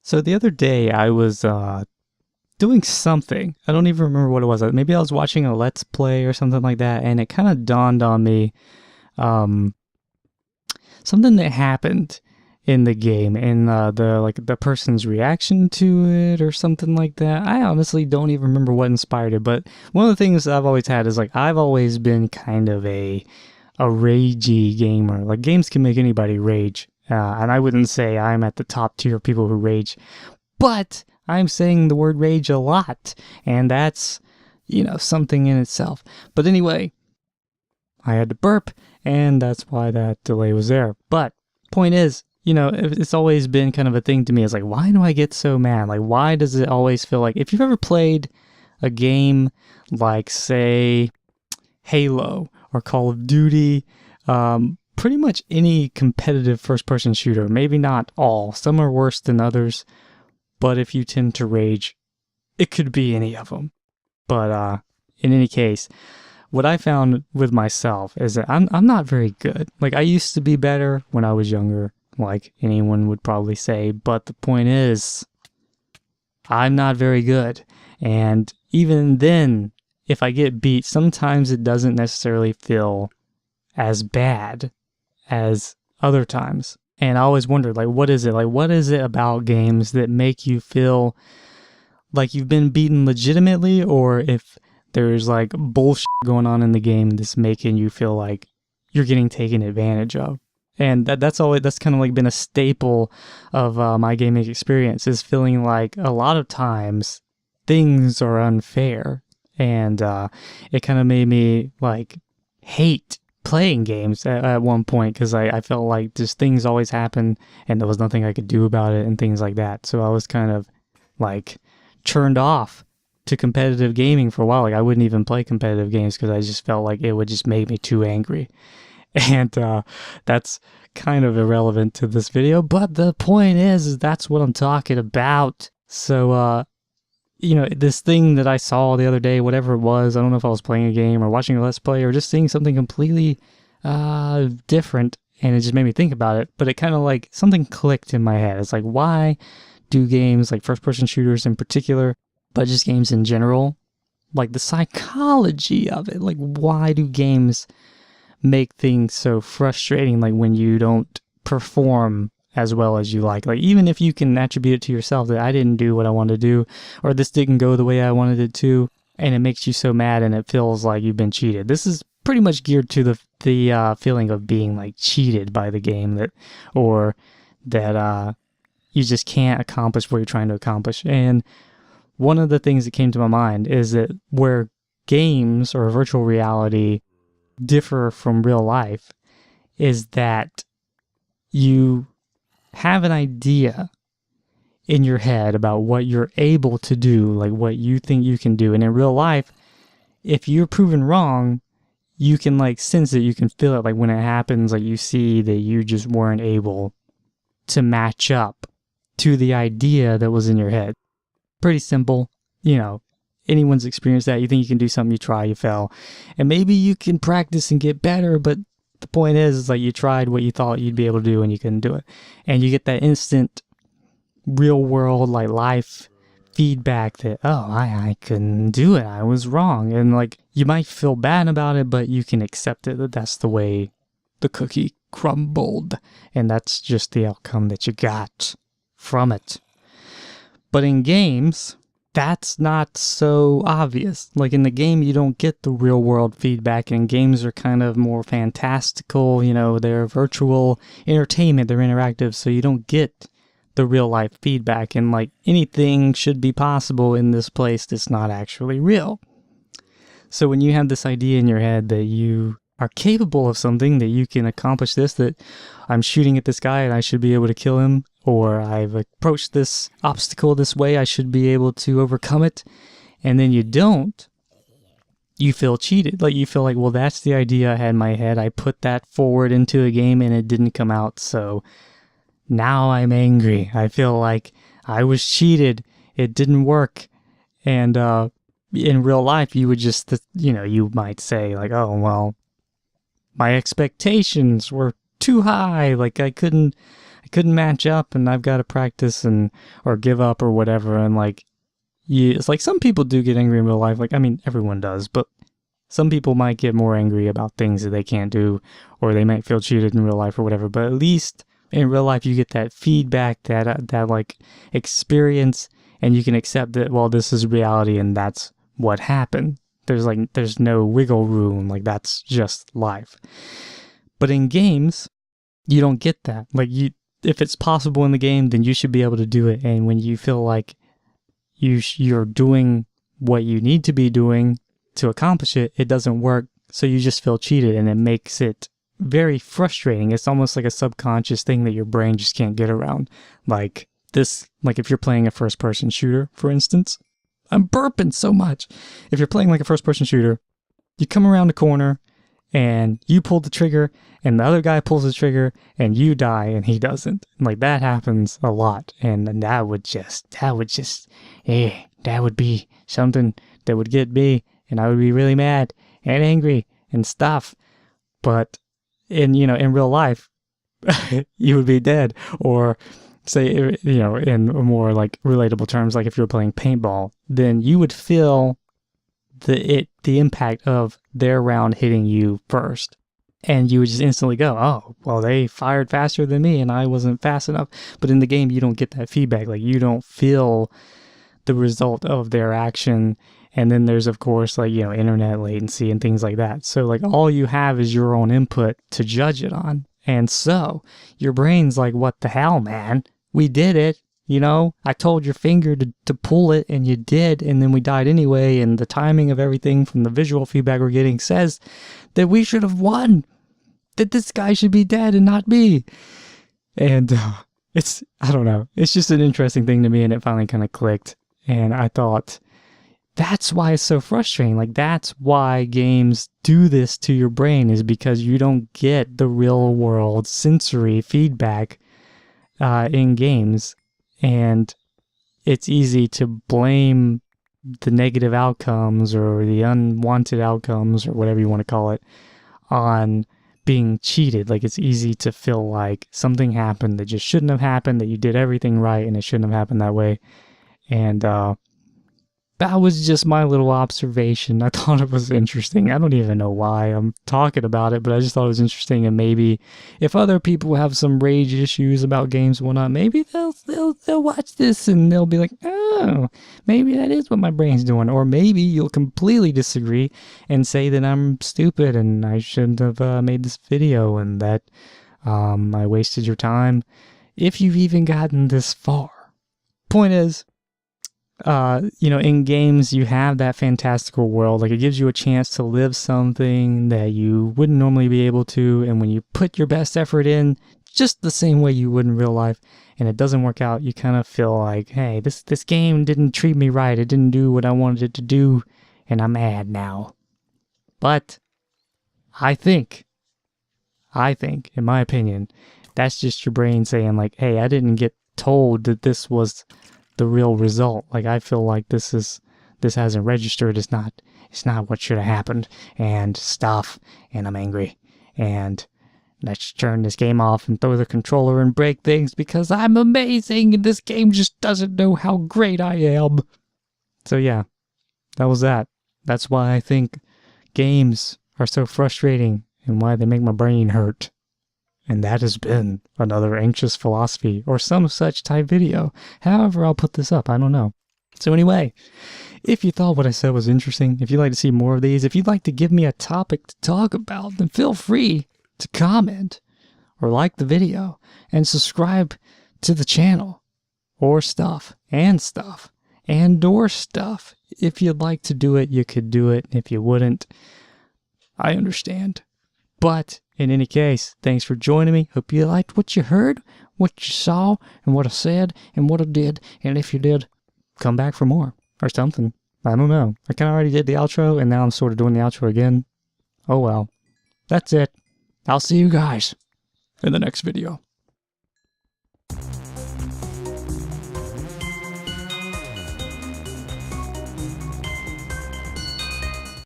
So the other day I was doing something. I don't even remember what it was. Maybe I was watching a Let's Play or something like that, and it kind of dawned on me something that happened in the game and the person's reaction to it or something like that. I honestly don't even remember what inspired it, but one of the things that I've always had is like I've always been kind of a ragey gamer. Like games can make anybody rage. And I wouldn't say I'm at the top tier of people who rage, but I'm saying the word rage a lot, and that's, something in itself. But anyway, I had to burp, and that's why that delay was there. But point is, it's always been kind of a thing to me. It's like, why do I get so mad? Like, why does it always feel like, if you've ever played a game like, say, Halo or Call of Duty, pretty much any competitive first-person shooter, maybe not all, some are worse than others, but if you tend to rage, it could be any of them. But in any case, what I found with myself is that I'm not very good. Like, I used to be better when I was younger, like anyone would probably say, but the point is, I'm not very good. And even then, if I get beat, sometimes it doesn't necessarily feel as bad as other times. And I always wondered, like, what is it? Like, what is it about games that make you feel like you've been beaten legitimately, or if there's like bullshit going on in the game that's making you feel like you're getting taken advantage of? And that's kind of like been a staple of my gaming experience, is feeling like a lot of times things are unfair. And it kind of made me like hate playing games at one point, because I felt like just things always happen and there was nothing I could do about it and things like that. So I was kind of like turned off to competitive gaming for a while. Like I wouldn't even play competitive games because I just felt like it would just make me too angry. And that's kind of irrelevant to this video, but the point is that's what I'm talking about. So this thing that I saw the other day, whatever it was, I don't know if I was playing a game or watching a Let's Play or just seeing something completely different, and it just made me think about it. But it kind of like something clicked in my head. It's like, why do games, like first-person shooters in particular, but just games in general, like the psychology of it, like why do games make things so frustrating, like when you don't perform as well as you like even if you can attribute it to yourself that I didn't do what I wanted to do, or this didn't go the way I wanted it to, and it makes you so mad and it feels like you've been cheated. This is pretty much geared to the feeling of being like cheated by the game, that you just can't accomplish what you're trying to accomplish. And one of the things that came to my mind is that where games or virtual reality differ from real life is that you have an idea in your head about what you're able to do, like what you think you can do. And in real life, if you're proven wrong, you can like sense it, you can feel it. Like when it happens, like you see that you just weren't able to match up to the idea that was in your head. Pretty simple, anyone's experienced that. You think you can do something, you try, you fail. And maybe you can practice and get better, but the point is like you tried what you thought you'd be able to do and you couldn't do it. And you get that instant real world, like life feedback that, I couldn't do it. I was wrong. And like you might feel bad about it, but you can accept it that that's the way the cookie crumbled. And that's just the outcome that you got from it. But in games, that's not so obvious. Like in the game, you don't get the real world feedback, and games are kind of more fantastical, they're virtual entertainment, they're interactive, so you don't get the real life feedback, and like anything should be possible in this place that's not actually real. So when you have this idea in your head that you are capable of something, that you can accomplish this, that I'm shooting at this guy and I should be able to kill him, or I've approached this obstacle this way, I should be able to overcome it, and then you don't, you feel cheated. Like you feel like, well, that's the idea I had in my head. I put that forward into a game and it didn't come out, so now I'm angry. I feel like I was cheated. It didn't work. And in real life, you would just, you might say like, oh, well, my expectations were too high. Like I couldn't couldn't match up, and I've got to practice and or give up or whatever. And like, it's like some people do get angry in real life. Like, I mean, everyone does, but some people might get more angry about things that they can't do, or they might feel cheated in real life or whatever. But at least in real life, you get that feedback, that like experience, and you can accept that, well, this is reality and that's what happened. There's no wiggle room. Like, that's just life. But in games, you don't get that. Like, if it's possible in the game, then you should be able to do it. And when you feel like you're doing what you need to be doing to accomplish it, it doesn't work. So you just feel cheated, and it makes it very frustrating. It's almost like a subconscious thing that your brain just can't get around. Like if you're playing a first-person shooter, for instance. I'm burping so much. If you're playing like a first-person shooter, you come around the corner, and you pull the trigger, and the other guy pulls the trigger, and you die, and he doesn't. Like, that happens a lot, and that would be something that would get me, and I would be really mad and angry and stuff. But in real life, you would be dead. Or say, in more like relatable terms, like if you were playing paintball, then you would feel the impact of their round hitting you first. And you would just instantly go, oh, well, they fired faster than me and I wasn't fast enough. But in the game, you don't get that feedback. Like, you don't feel the result of their action. And then there's, of course, like, internet latency and things like that. So, like, all you have is your own input to judge it on. And so your brain's like, what the hell, man? We did it. I told your finger to pull it, and you did, and then we died anyway, and the timing of everything from the visual feedback we're getting says that we should have won, that this guy should be dead and not me. And I don't know, it's just an interesting thing to me, and it finally kind of clicked, and I thought, that's why it's so frustrating. Like, that's why games do this to your brain, is because you don't get the real world sensory feedback in games. And it's easy to blame the negative outcomes or the unwanted outcomes or whatever you want to call it on being cheated. Like, it's easy to feel like something happened that just shouldn't have happened, that you did everything right and it shouldn't have happened that way. And that was just my little observation. I thought it was interesting. I don't even know why I'm talking about it, but I just thought it was interesting. And maybe if other people have some rage issues about games and whatnot, maybe they'll watch this and they'll be like, oh, maybe that is what my brain's doing. Or maybe you'll completely disagree and say that I'm stupid and I shouldn't have made this video and that I wasted your time, if you've even gotten this far. Point is, in games, you have that fantastical world. Like, it gives you a chance to live something that you wouldn't normally be able to. And when you put your best effort in, just the same way you would in real life, and it doesn't work out, you kind of feel like, hey, this game didn't treat me right. It didn't do what I wanted it to do, and I'm mad now. But I think, in my opinion, that's just your brain saying, like, hey, I didn't get told that this was the real result. Like, I feel like this hasn't registered. It's not what should have happened and stuff, and I'm angry, and let's turn this game off and throw the controller and break things because I'm amazing and this game just doesn't know how great I am. So yeah, that was that. That's why I think games are so frustrating and why they make my brain hurt. And that has been another Anxious Philosophy or some such type video. However I'll put this up, I don't know. So anyway, if you thought what I said was interesting, if you'd like to see more of these, if you'd like to give me a topic to talk about, then feel free to comment or like the video and subscribe to the channel or stuff. If you'd like to do it, you could do it. If you wouldn't, I understand. But in any case, thanks for joining me. Hope you liked what you heard, what you saw, and what I said, and what I did. And if you did, come back for more or something. I don't know. I kind of already did the outro, and now I'm sort of doing the outro again. Oh well. That's it. I'll see you guys in the next video.